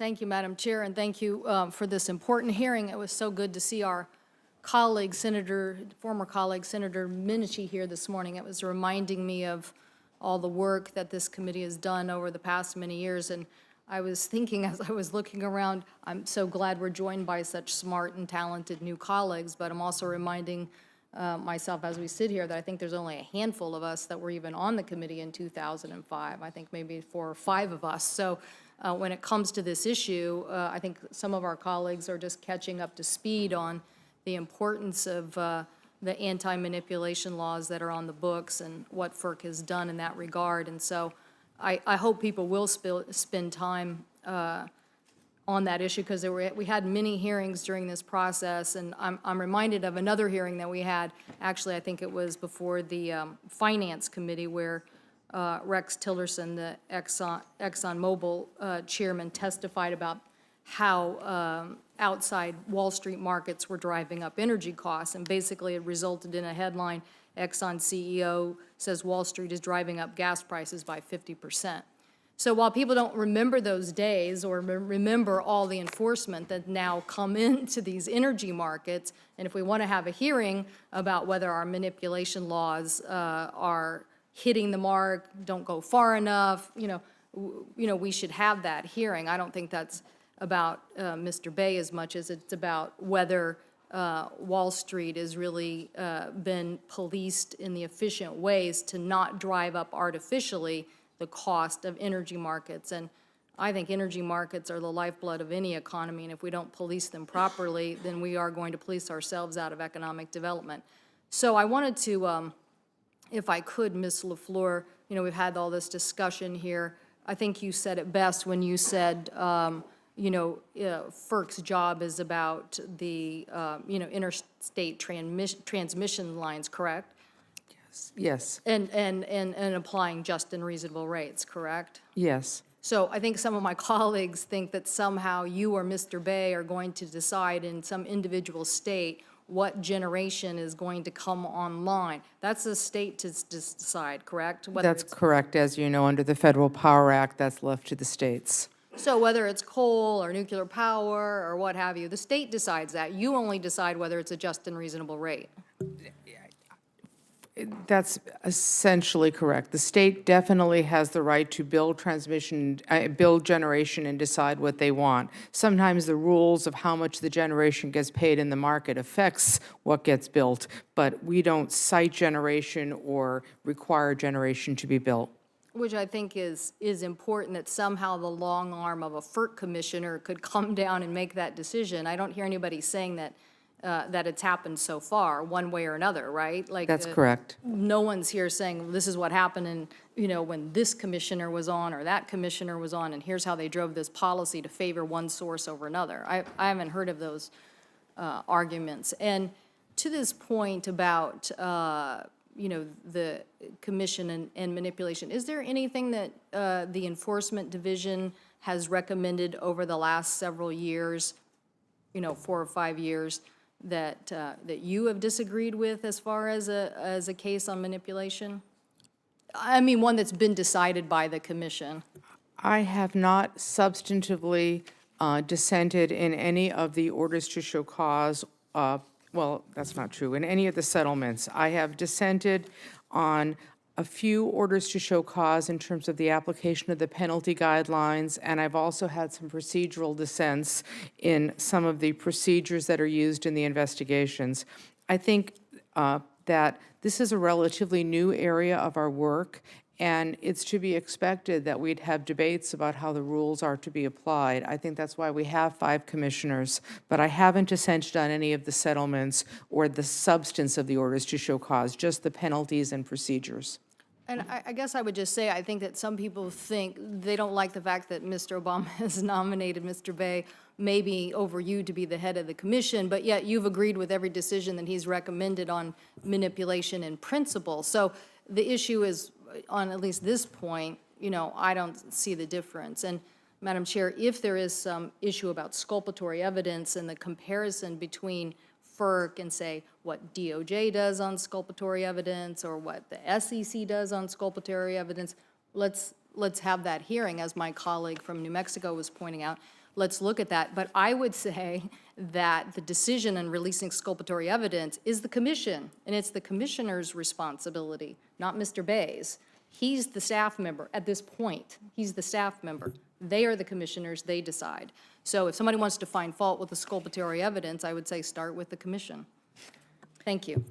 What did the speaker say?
Thank you, Madam Chair, and thank you for this important hearing. It was so good to see our colleague, former colleague, Senator Minichi here this morning. It was reminding me of all the work that this committee has done over the past many years. And I was thinking as I was looking around, I'm so glad we're joined by such smart and talented new colleagues, but I'm also reminding myself as we sit here that I think there's only a handful of us that were even on the committee in 2005. I think maybe 4 or 5 of us. So when it comes to this issue, I think some of our colleagues are just catching up to speed on the importance of the anti-manipulation laws that are on the books and what FERC has done in that regard. And so I hope people will spend time on that issue, because we had many hearings during this process, and I'm reminded of another hearing that we had. Actually, I think it was before the Finance Committee, where Rex Tillerson, the ExxonMobil chairman, testified about how outside Wall Street markets were driving up energy costs, and basically it resulted in a headline, Exxon CEO says Wall Street is driving up gas prices by 50%. So while people don't remember those days or remember all the enforcement that now come into these energy markets, and if we want to have a hearing about whether our manipulation laws are hitting the mark, don't go far enough, we should have that hearing. I don't think that's about Mr. Bay as much as it's about whether Wall Street has really been policed in the efficient ways to not drive up artificially the cost of energy markets. And I think energy markets are the lifeblood of any economy, and if we don't police them properly, then we are going to police ourselves out of economic development. So I wanted to, if I could, Ms. LaFleur, we've had all this discussion here. I think you said it best when you said, FERC's job is about the, interstate transmission lines, correct? Yes. And applying just and reasonable rates, correct? Yes. So I think some of my colleagues think that somehow you or Mr. Bay are going to decide in some individual state what generation is going to come online. That's the state to decide, correct? That's correct. As you know, under the Federal Power Act, that's left to the states. So whether it's coal or nuclear power or what have you, the state decides that. You only decide whether it's a just and reasonable rate. That's essentially correct. The state definitely has the right to build build generation and decide what they want. Sometimes the rules of how much the generation gets paid in the market affects what gets built, but we don't cite generation or require generation to be built. Which I think is important, that somehow the long arm of a FERC commissioner could come down and make that decision. I don't hear anybody saying that that it's happened so far, one way or another, right? Like that's correct. No one's here saying this is what happened, and when this commissioner was on or that commissioner was on, and here's how they drove this policy to favor one source over another. I haven't heard of those arguments. And to this point about the commission and manipulation, is there anything that the Enforcement Division has recommended over the last several years, 4 or 5 years, that you have disagreed with as far as a case on manipulation? I mean, one that's been decided by the commission. I have not substantively dissented in any of the orders to show cause. Well, that's not true. In any of the settlements, I have dissented on a few orders to show cause in terms of the application of the penalty guidelines, and I've also had some procedural dissents in some of the procedures that are used in the investigations. I think that this is a relatively new area of our work, and it's to be expected that we'd have debates about how the rules are to be applied. I think that's why we have 5 commissioners, but I haven't dissented on any of the settlements or the substance of the orders to show cause, just the penalties and procedures. And I guess I would just say, I think that some people think they don't like the fact that Mr. Obama has nominated Mr. Bay maybe over you to be the head of the commission, but yet you've agreed with every decision that he's recommended on manipulation in principle. So the issue is, on at least this point, I don't see the difference. And Madam Chair, if there is some issue about sculpatory evidence and the comparison between FERC and say what DOJ does on sculpatory evidence or what the SEC does on sculpatory evidence, let's let's have that hearing, as my colleague from New Mexico was pointing out. Let's look at that. But I would say that the decision on releasing exculpatory evidence is the commission, and it's the commissioner's responsibility, not Mr. Bay's. He's the staff member at this point. He's the staff member. They are the commissioners, they decide. So if somebody wants to find fault with exculpatory evidence, I would say start with the commission. Thank you.